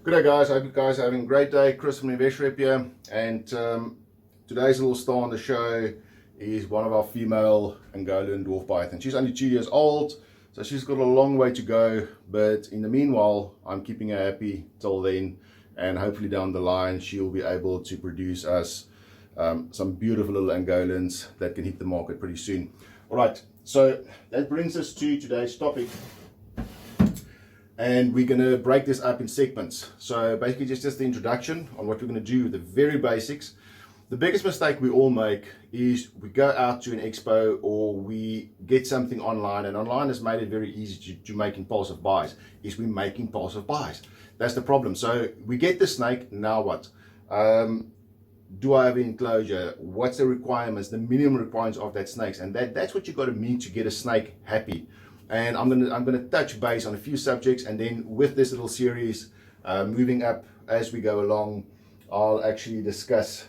Good day, guys. I hope you guys are having a great day. Chris from InvestRep here, and today's little star on the show is one of our female Angolan dwarf python. She's only 2 years old, so she's got a long way to go, but in the meanwhile, I'm keeping her happy till then, and hopefully down the line, she'll be able to produce us some beautiful little Angolans that can hit the market pretty soon. All right, so that brings us to today's topic. And we're going to break this up in segments. So basically just the introduction on what we're going to do, the very basics. The biggest mistake we all make is we go out to an expo or we get something online, and online has made it very easy to make impulsive buys. We make impulsive buys. That's the problem. So we get the snake, now what? Do I have an enclosure? What's the requirements, the minimum requirements of that snake? And that's what you got to meet to get a snake happy. And I'm gonna touch base on a few subjects, and then with this little series, moving up as we go along, I'll actually discuss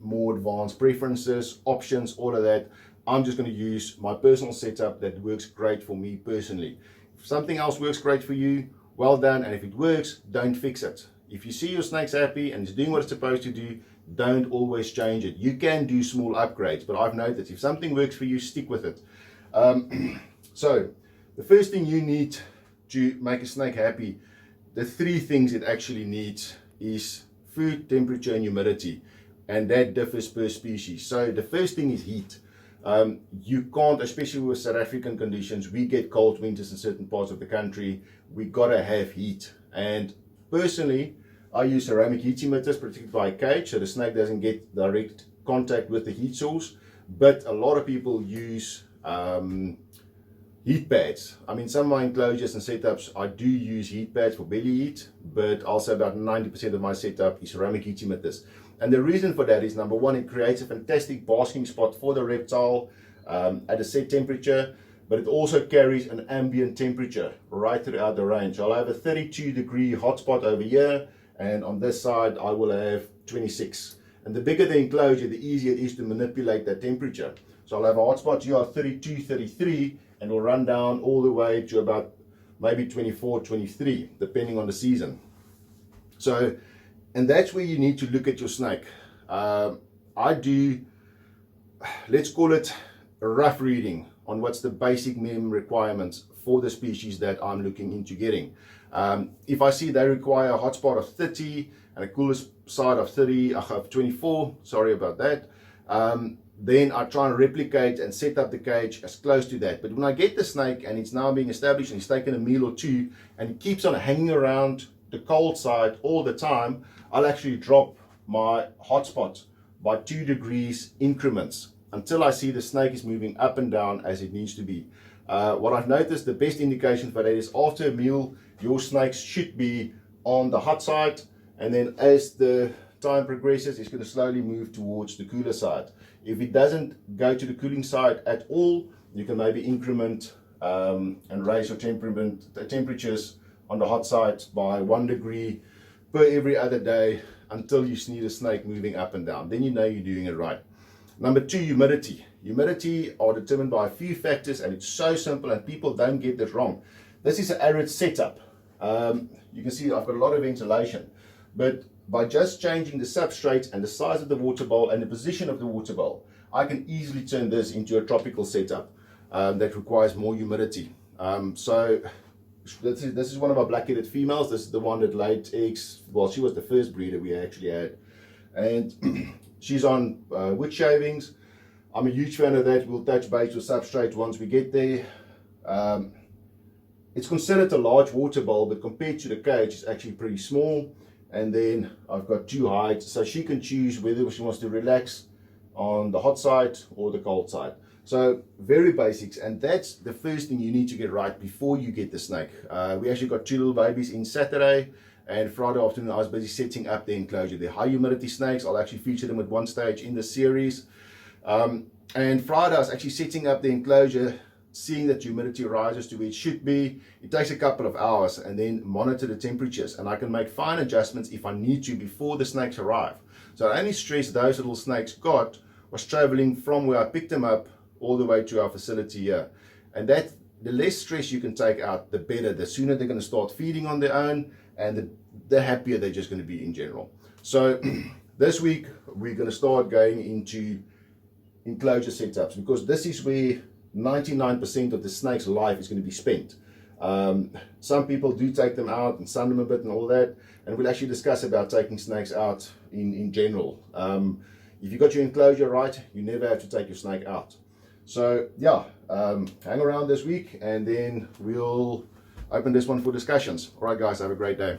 more advanced preferences, options, all of that. I'm just going to use my personal setup that works great for me personally. If something else works great for you, well done. And if it works, don't fix it. If you see your snake's happy and it's doing what it's supposed to do, don't always change it. You can do small upgrades, but I've noticed if something works for you, stick with it. So the first thing you need to make a snake happy, the three things it actually needs is food, temperature, and humidity. And that differs per species. So the first thing is heat. You can't, especially with South African conditions, we get cold winters in certain parts of the country. We gotta have heat. And personally, I use ceramic heat emitters protected by a cage so the snake doesn't get direct contact with the heat source. But a lot of people use heat pads. I mean, some of my enclosures and setups, I do use heat pads for belly heat, but also about 90% of my setup is ceramic heat emitters. And the reason for that is, number one, it creates a fantastic basking spot for the reptile at a set temperature, but it also carries an ambient temperature right throughout the range. I'll have a 32-degree hotspot over here, and on this side, I will have 26. And the bigger the enclosure, the easier it is to manipulate that temperature. So I'll have a hotspot here at 32, 33, and will run down all the way to about maybe 24, 23, depending on the season. So, and that's where you need to look at your snake. I do, let's call it a rough reading on what's the basic minimum requirements for the species that I'm looking into getting. If I see they require a hotspot of 30 and a coolest side of 24, sorry about that, then I try and replicate and set up the cage as close to that. But when I get the snake and it's now being established and he's taken a meal or two and it keeps on hanging around the cold side all the time, I'll actually drop my hotspot by 2 degrees increments until I see the snake is moving up and down as it needs to be. What I've noticed, the best indication for that is after a meal, your snakes should be on the hot side, and then as the time progresses, it's going to slowly move towards the cooler side. If it doesn't go to the cooling side at all, you can maybe increment and raise your temperatures on the hot side by 1 degree per every other day until you see the snake moving up and down. Then you know you're doing it right. Number two, humidity. Humidity are determined by a few factors, and it's so simple, and people don't get this wrong. This is an arid setup. You can see I've got a lot of ventilation, but by just changing the substrate and the size of the water bowl and the position of the water bowl, I can easily turn this into a tropical setup that requires more humidity. So this is one of our black-headed females. This is the one that laid eggs. Well, she was the first breeder we actually had. And she's on wood shavings. I'm a huge fan of that. We'll touch base with substrate once we get there. It's considered a large water bowl, but compared to the cage, it's actually pretty small. And then I've got 2 heights, so she can choose whether she wants to relax on the hot side or the cold side. So very basics, and that's the first thing you need to get right before you get the snake. We actually got 2 little babies in Saturday, and Friday afternoon I was busy setting up the enclosure. They're high humidity snakes. I'll actually feature them at one stage in the series. And Friday I was actually setting up the enclosure, seeing that humidity rises to where it should be. It takes a couple of hours, and then monitor the temperatures, and I can make fine adjustments if I need to before the snakes arrive. So the only stress those little snakes got was traveling from where I picked them up all the way to our facility here. And that the less stress you can take out, the better. The sooner they're going to start feeding on their own, and the happier they're just going to be in general. So this week we're going to start going into enclosure setups, because this is where 99% of the snake's life is going to be spent. Some people do take them out and sun them a bit and all that, and we'll actually discuss about taking snakes out in general. If you got your enclosure right, you never have to take your snake out. So yeah, hang around this week and then we'll open this one for discussions. All right guys, have a great day.